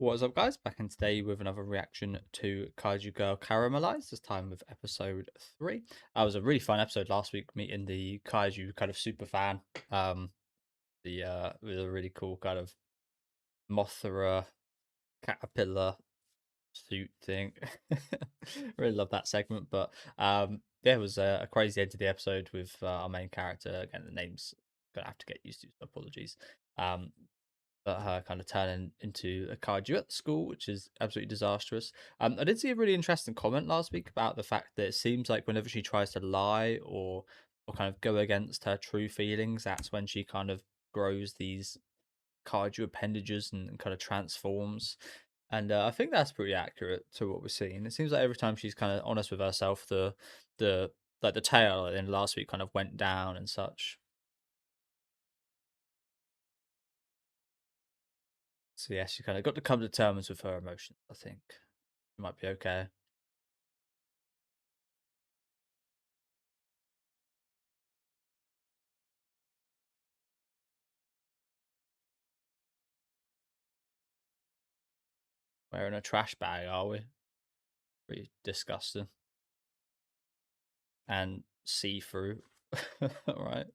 What's up, guys? Back in today with another reaction to Kaiju Girl Caramelise, this time with episode 3. That was a really fun episode last week, meeting the Kaiju kind of super fan. With a really cool kind of Mothra caterpillar suit thing. Really love that segment, but yeah, it was a crazy end to the episode with our main character. Again, the name's gonna have to get used to, so apologies. Um, but her kind of turning into a kaiju at the school, which is absolutely disastrous. I did see a really interesting comment last week about the fact that it seems like whenever she tries to lie or kind of go against her true feelings, that's when she kind of grows these kaiju appendages and kind of transforms. And I think that's pretty accurate to what we're seeing. It seems like every time she's kind of honest with herself, the like the tail in last week kind of went down and such. So yeah, she kind of got to come to terms with her emotions. I think it might be okay. Wearing a trash bag, are we? Pretty disgusting and see through. Right,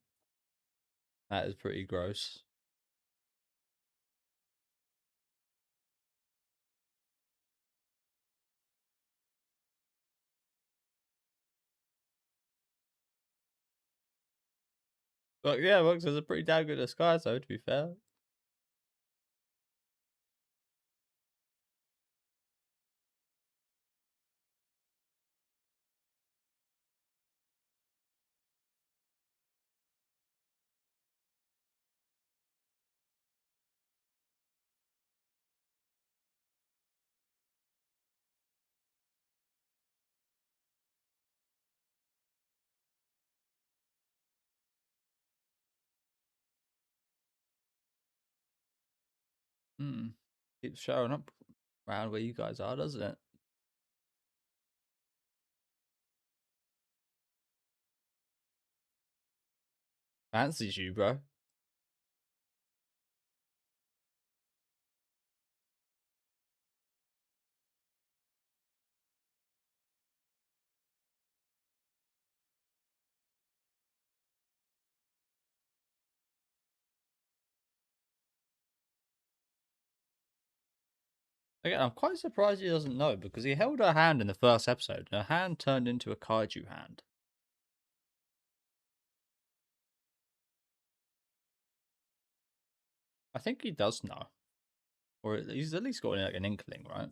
that is pretty gross. But yeah, works as a pretty damn good disguise, though. To be fair. Hmm. Keeps showing up around where you guys are, doesn't it? Fancies you, bro. Again, I'm quite surprised he doesn't know because he held her hand in the first episode, and her hand turned into a kaiju hand. I think he does know, or he's at least got like an inkling, right?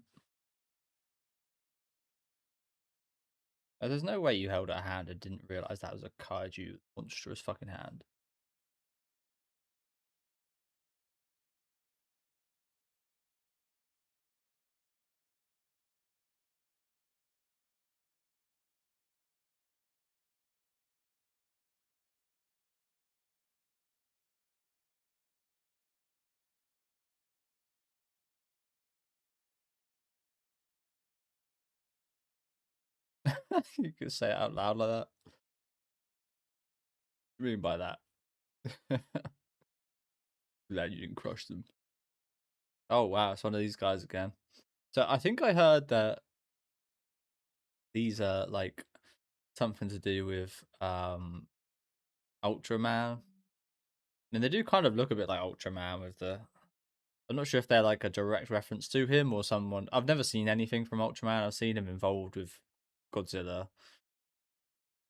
There's no way you held her hand and didn't realize that was a kaiju monstrous fucking hand. You could say it out loud like that. What do you mean by that? Glad you didn't crush them. Oh wow, it's one of these guys again. So I think I heard that these are like something to do with Ultraman. And they do kind of look a bit like Ultraman with the. I'm not sure if they're like a direct reference to him or someone. I've never seen anything from Ultraman. I've seen him involved with Godzilla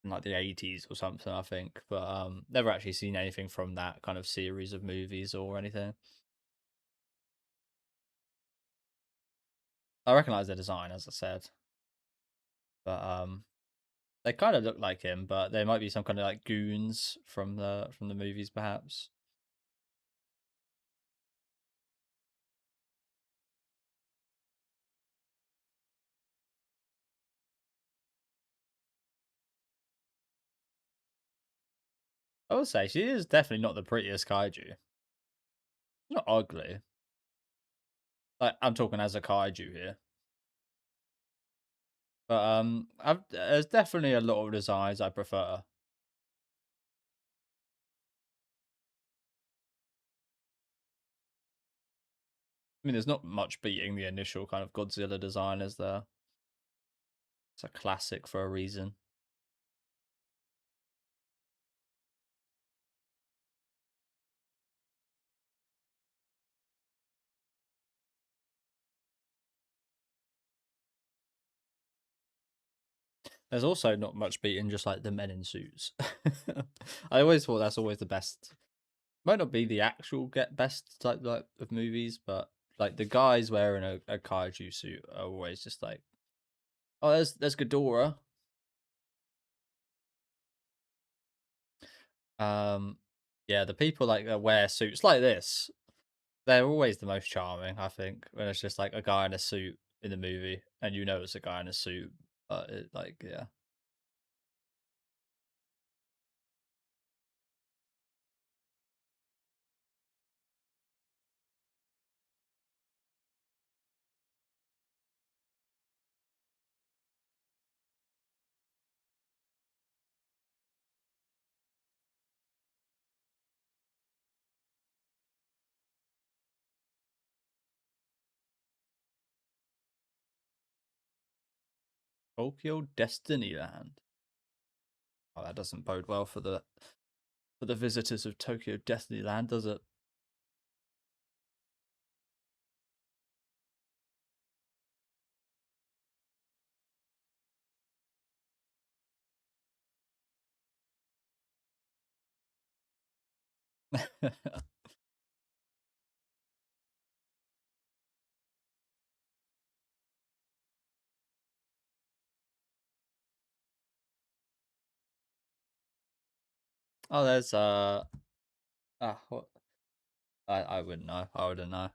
in like the 80s or something, I think. But never actually seen anything from that kind of series of movies or anything. I recognize their design, as I said, but they kind of look like him, but they might be some kind of like goons from the movies, perhaps. I would say she is definitely not the prettiest kaiju. She's not ugly. Like I'm talking as a kaiju here. But there's definitely a lot of designs I prefer. I mean, there's not much beating the initial kind of Godzilla design, is there? It's a classic for a reason. There's also not much beating just like the men in suits. I always thought that's always the best. Might not be the actual get best type like of movies, but like the guys wearing a kaiju suit are always just like, oh, there's Ghidorah. Um, yeah, the people like that wear suits like this, they're always the most charming. I think when it's just like a guy in a suit in the movie, and you know it's a guy in a suit, but it, like yeah. Tokyo Destinyland. Oh, that doesn't bode well for the visitors of Tokyo Destinyland, does it? Oh, there's what I wouldn't know. I wouldn't know.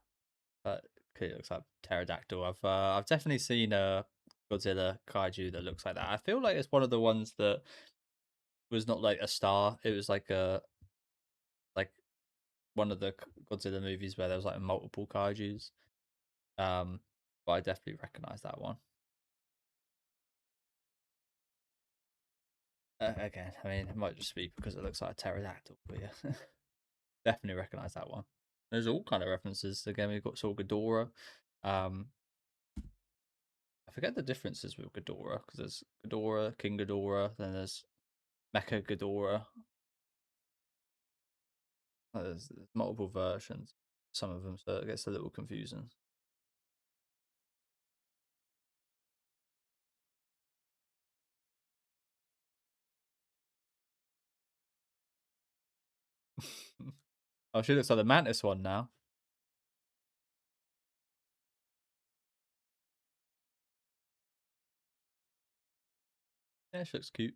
But it looks like pterodactyl. I've definitely seen a Godzilla kaiju that looks like that. I feel like it's one of the ones that was not like a star. It was like one of the Godzilla movies where there was like multiple kaiju's. Um, but I definitely recognize that one. Again, I mean, it might just be because it looks like a pterodactyl, but yeah, definitely recognize that one. There's all kind of references. Again, we've got Saw Ghidorah. Um, I forget the differences with Ghidorah because there's Ghidorah, King Ghidorah, then there's Mecha Ghidorah. There's multiple versions, some of them, so it gets a little confusing. Oh, she looks like the Mantis one now. Yeah, she looks cute.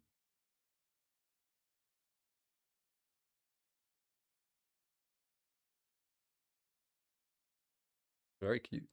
Very cute.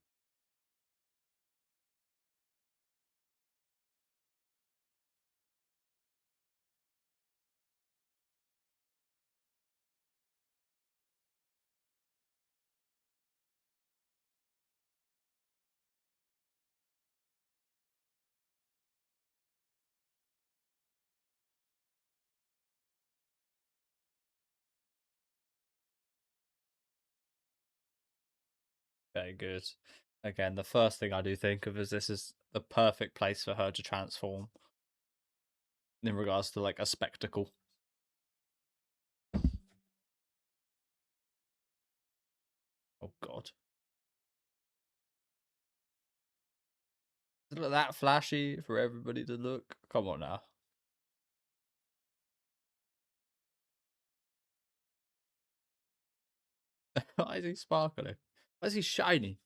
Very good. Again, the first thing I do think of is this is the perfect place for her to transform in regards to like a spectacle. Oh god. Is it that flashy for everybody to look? Come on now. Why is he sparkling? Why is he shiny?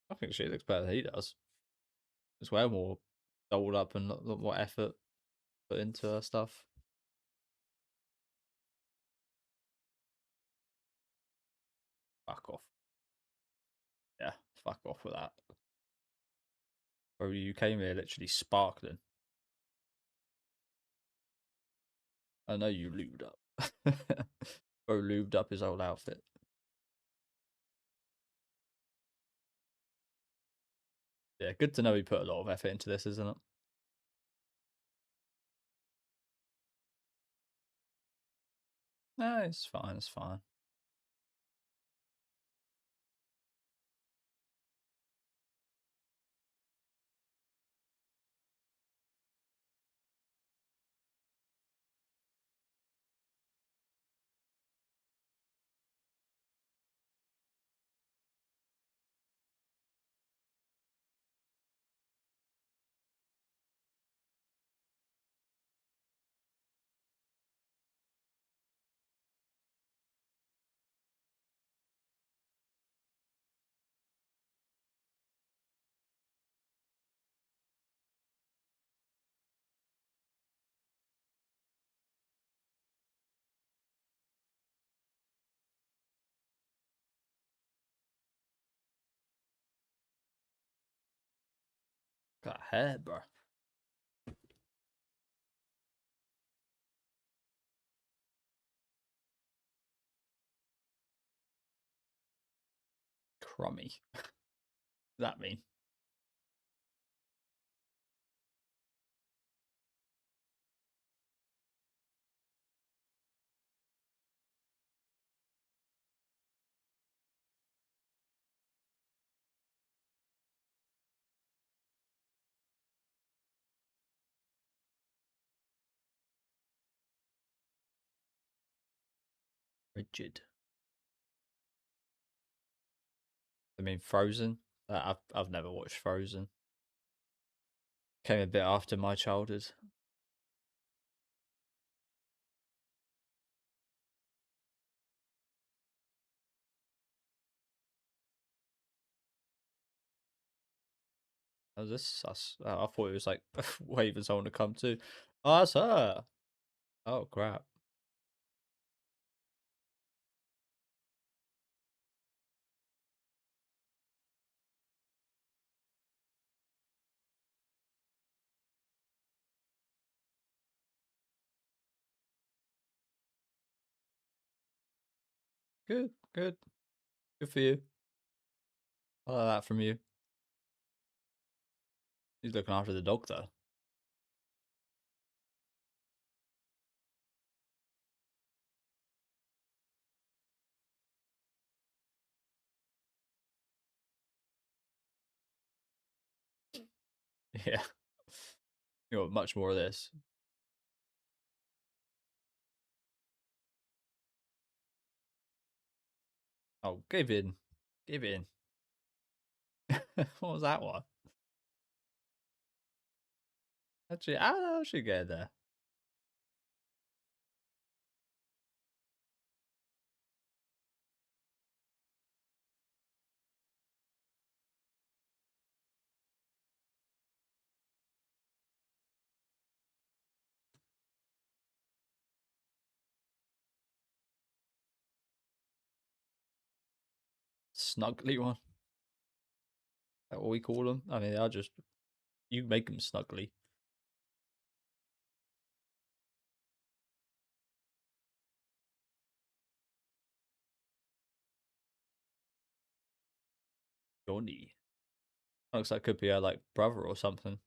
I think she looks better than he does. It's way more dolled up and a lot more effort put into her stuff. Fuck off. Yeah, fuck off with that. Bro, you came here literally sparkling. I know you lubed up. Bro lubed up his whole outfit. Yeah, good to know he put a lot of effort into this, isn't it? No, it's fine. It's fine. Got hair, bro. Crummy. That mean? Rigid. I mean, Frozen. I've never watched Frozen. Came a bit after my childhood. Oh, this sus. Oh, I thought it was like waving someone to come to. Oh, that's her. Oh crap. Good, good, good for you. I like that from you. He's looking after the dog though. Yeah. You want much more of this. Oh, give in. Give in. What was that one? Actually, I should get there. Snuggly one. Is that what we call them? I mean, they are just you make them snuggly. Johnny. Looks like could be a like brother or something.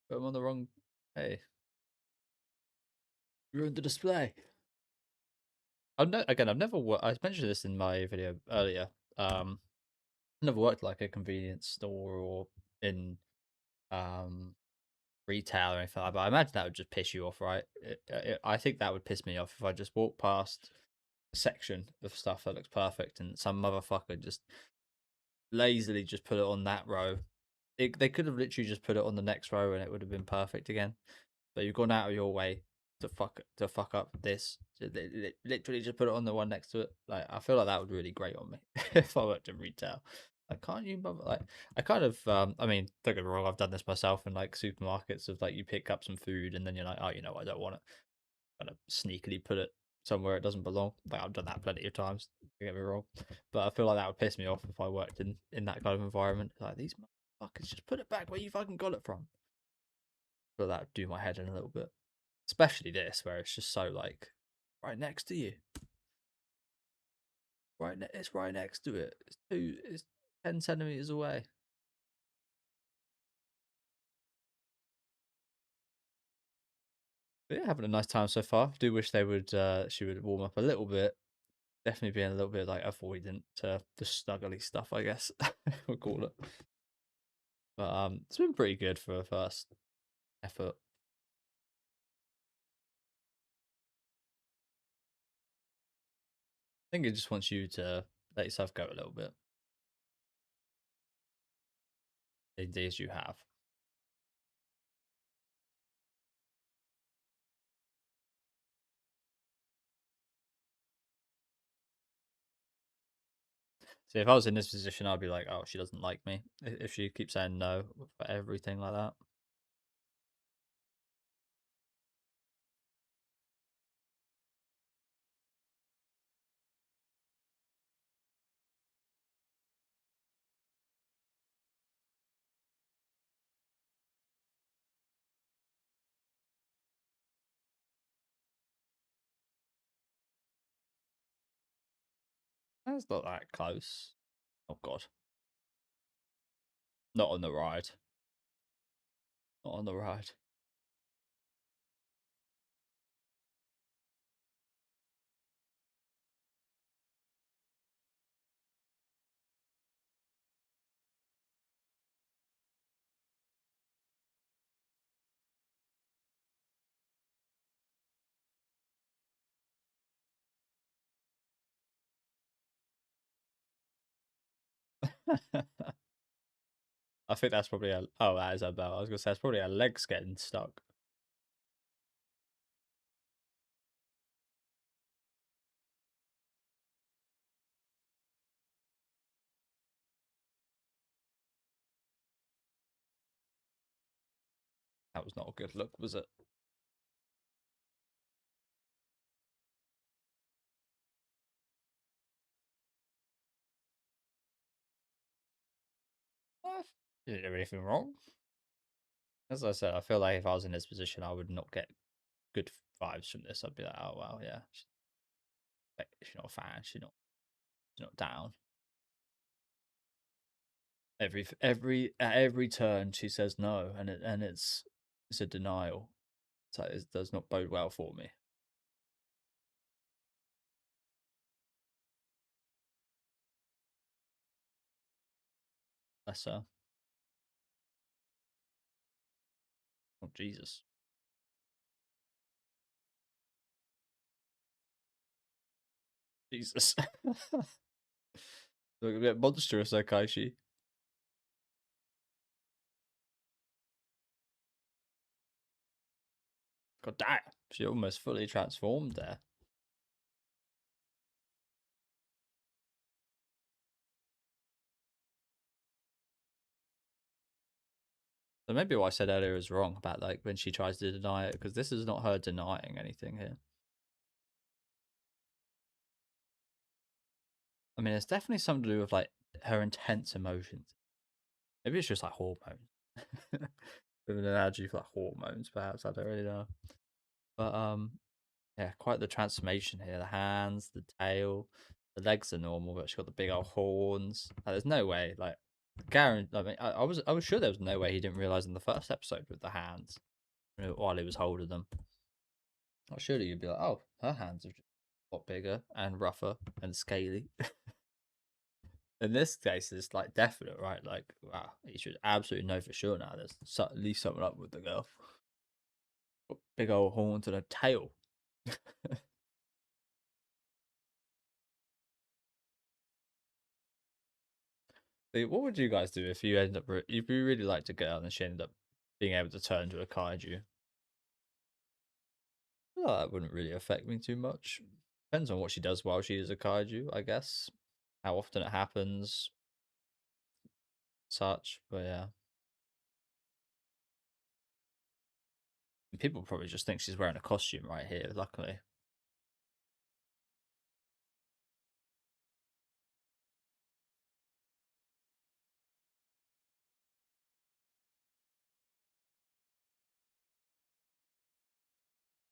Put them on the wrong. Hey, ruined the display. I've never worked. I mentioned this in my video earlier. I've never worked like a convenience store or in um retail or anything like that. But I imagine that would just piss you off, right? I think that would piss me off if I just walked past a section of stuff that looks perfect and some motherfucker just lazily just put it on that row. They could have literally just put it on the next row and it would have been perfect again. But you've gone out of your way to fuck up this. Literally just put it on the one next to it. Like I feel like that would really grate on me if I worked in retail. Like, can't you like I kind of I mean, don't get me wrong, I've done this myself in like supermarkets of like you pick up some food and then you're like, oh, you know, I don't want it. Kind of sneakily put it somewhere it doesn't belong. Like I've done that plenty of times. Don't get me wrong, but I feel like that would piss me off if I worked in that kind of environment. Like these motherfuckers, just put it back where you fucking got it from. But that would do my head in a little bit, especially this where it's just so like right next to you, it's right next to it. It's 10 centimeters away. But yeah, having a nice time so far. Do wish they would she would warm up a little bit. Definitely being a little bit like avoidant to the snuggly stuff, I guess we'll call it. But it's been pretty good for a first effort. I think it just wants you to let yourself go a little bit. The days you have. See, if I was in this position, I'd be like, oh, she doesn't like me. If she keeps saying no for everything like that. That's not that close. Oh god, not on the ride. Not on the ride. I think that's probably a. Oh, that is a bell. I was gonna say it's probably her legs getting stuck. That was not a good look, was it? You didn't do anything wrong. As I said, I feel like if I was in this position, I would not get good vibes from this. I'd be like, oh well, yeah, she's not a fan. She's not down. At every turn, she says no, and it's a denial. So it does not bode well for me. Bless her. Oh Jesus, Jesus. Look a bit monstrous, Kaishi. God damn, she almost fully transformed there. So maybe what I said earlier is wrong about like when she tries to deny it, because this is not her denying anything here. I mean, it's definitely something to do with like her intense emotions. Maybe it's just like hormones. With an analogy for like hormones, perhaps. I don't really know. But yeah, quite the transformation here. The hands, the tail, the legs are normal, but she's got the big old horns. Like, there's no way, like, Garen. I mean, I was sure there was no way he didn't realize in the first episode with the hands, while he was holding them. Like, surely you'd be like, oh, her hands are just a lot bigger and rougher and scaly. In this case, it's like definite, right? Like, wow, you should absolutely know for sure now. There's at least something up with the girl. Big old horns and a tail. What would you guys do if you end up if you really liked a girl and she ended up being able to turn into a kaiju? Well, that wouldn't really affect me too much. Depends on what she does while she is a kaiju, I guess. How often it happens. such. But yeah, people probably just think she's wearing a costume right here. Luckily,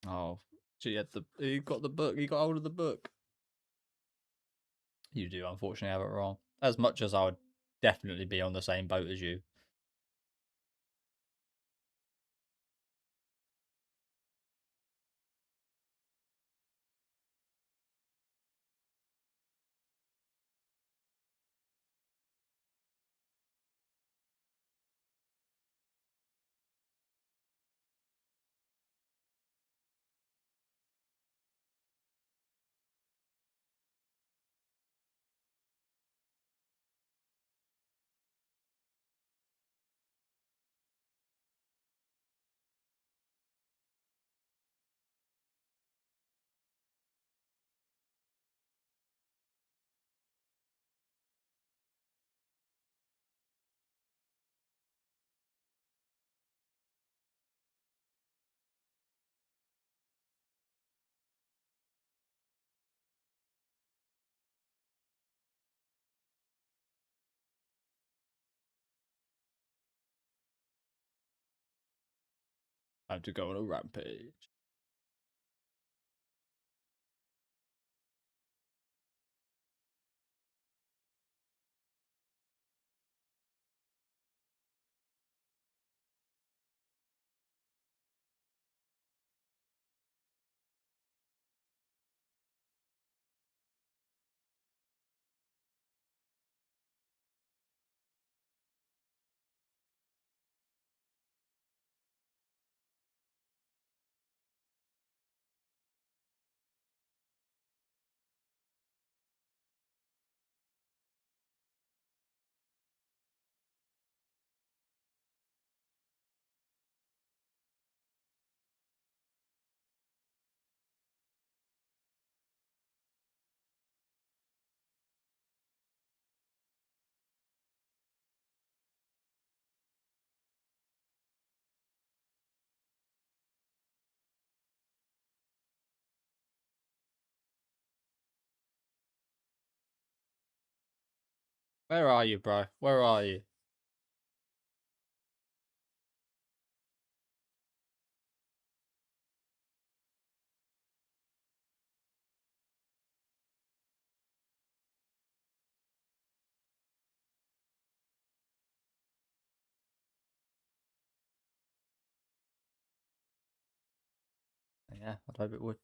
oh, she had the he got the book. He got hold of the book. You do unfortunately have it wrong. As much as I would definitely be on the same boat as you. Time to go on a rampage. Where are you, bro? Where are you? Yeah, I'd hope it would.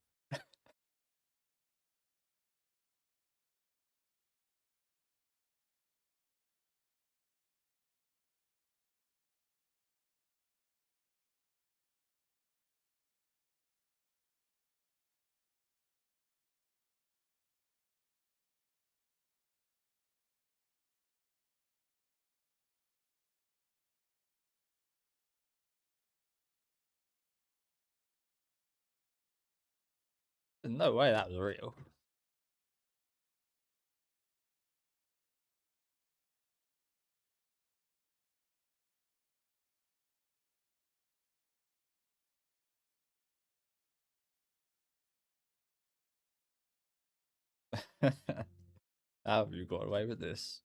No way that was real. How have you got away with this?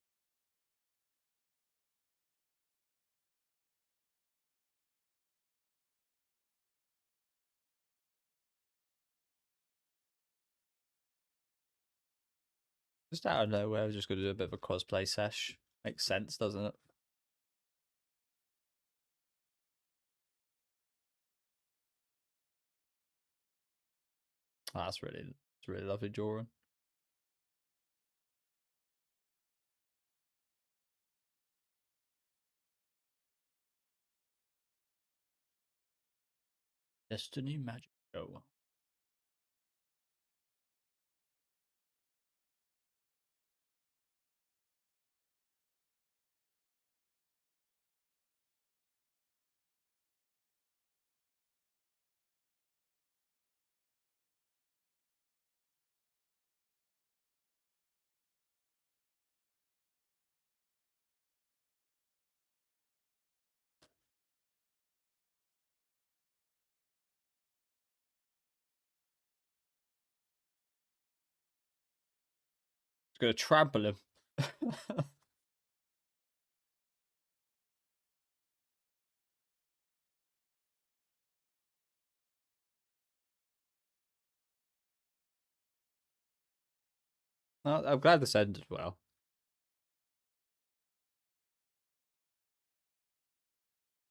Just out of nowhere, we're just going to do a bit of a cosplay sesh. Makes sense, doesn't it? Oh, it's really lovely drawing. Destiny Magic Show. gonna trample him. I'm glad this ended well.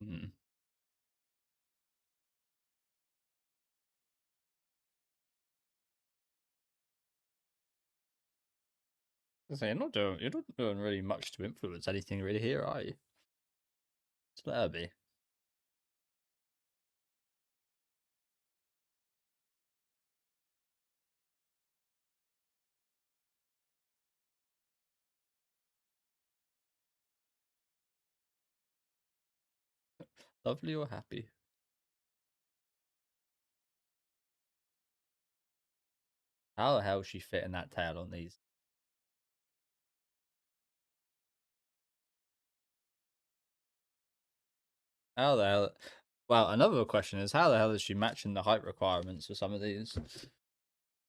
Hmm. So you're not doing really much to influence anything really here, are you? Just let her be. Lovely or happy. How the hell is she fitting that tail on these? How the hell? Well, another question is how the hell is she matching the height requirements for some of these?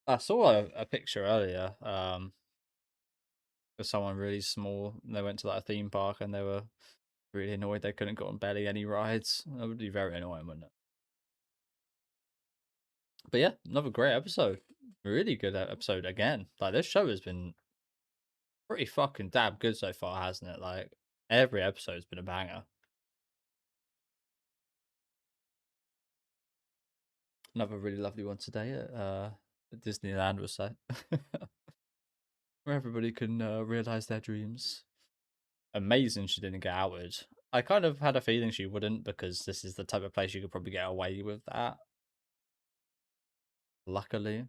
I saw a picture earlier of someone really small. They went to like a theme park and they were really annoyed they couldn't go on barely any rides. That would be very annoying, wouldn't it? But yeah, another great episode. Really good episode again. Like this show has been pretty fucking damn good so far, hasn't it? Like every episode's been a banger. Another really lovely one today at Disneyland, we'll say, where everybody can realize their dreams. Amazing she didn't get outed. I kind of had a feeling she wouldn't because this is the type of place you could probably get away with that. Luckily,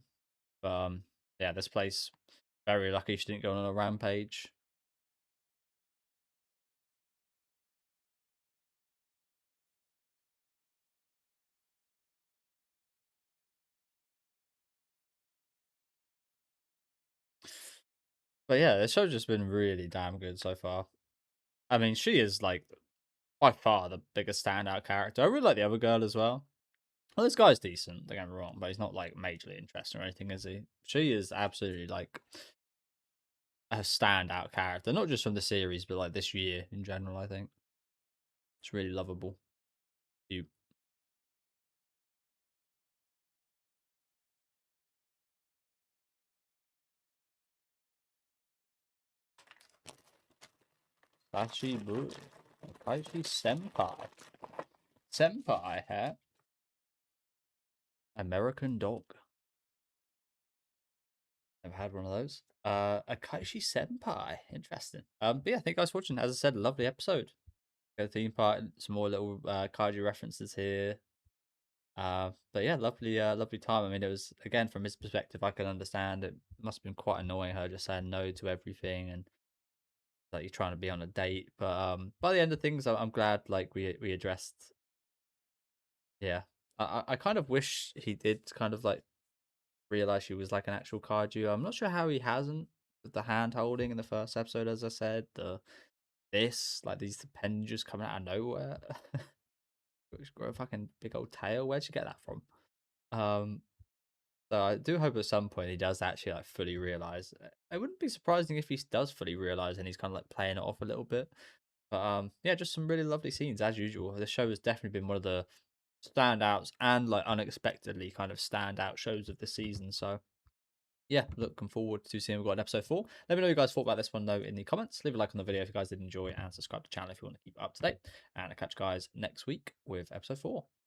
but yeah, this place very lucky she didn't go on a rampage. But yeah, the show's just been really damn good so far. I mean, she is like by far the biggest standout character. I really like the other girl as well. Well, this guy's decent, don't get me wrong, but he's not like majorly interesting or anything, is he? She is absolutely like a standout character, not just from the series, but like this year in general. I think it's really lovable. You, Sachi Boo, Kaiji Senpai, Senpai, huh? American Dog. Never had one of those. A Kaiji Senpai, interesting. But yeah, thank you guys for watching. As I said, a lovely episode. Go theme park, some more little kaiju references here. But yeah, lovely time. I mean, it was again from his perspective, I can understand it must have been quite annoying her just saying no to everything and like you're trying to be on a date. But by the end of things, I'm glad like we addressed. Yeah, I kind of wish he did kind of like realize she was like an actual kaiju. I'm not sure how he hasn't with the hand holding in the first episode, as I said. This like these appendages coming out of nowhere. She's got a fucking big old tail. Where'd you get that from? Um, So I do hope at some point he does actually like fully realize. It wouldn't be surprising if he does fully realize and he's kind of like playing it off a little bit. But yeah, just some really lovely scenes as usual. The show has definitely been one of the standouts and like unexpectedly kind of standout shows of the season. So yeah, looking forward to seeing we've got an episode 4. Let me know what you guys thought about this one though in the comments. Leave a like on the video if you guys did enjoy and subscribe to the channel if you want to keep up to date. And I'll catch you guys next week with episode 4.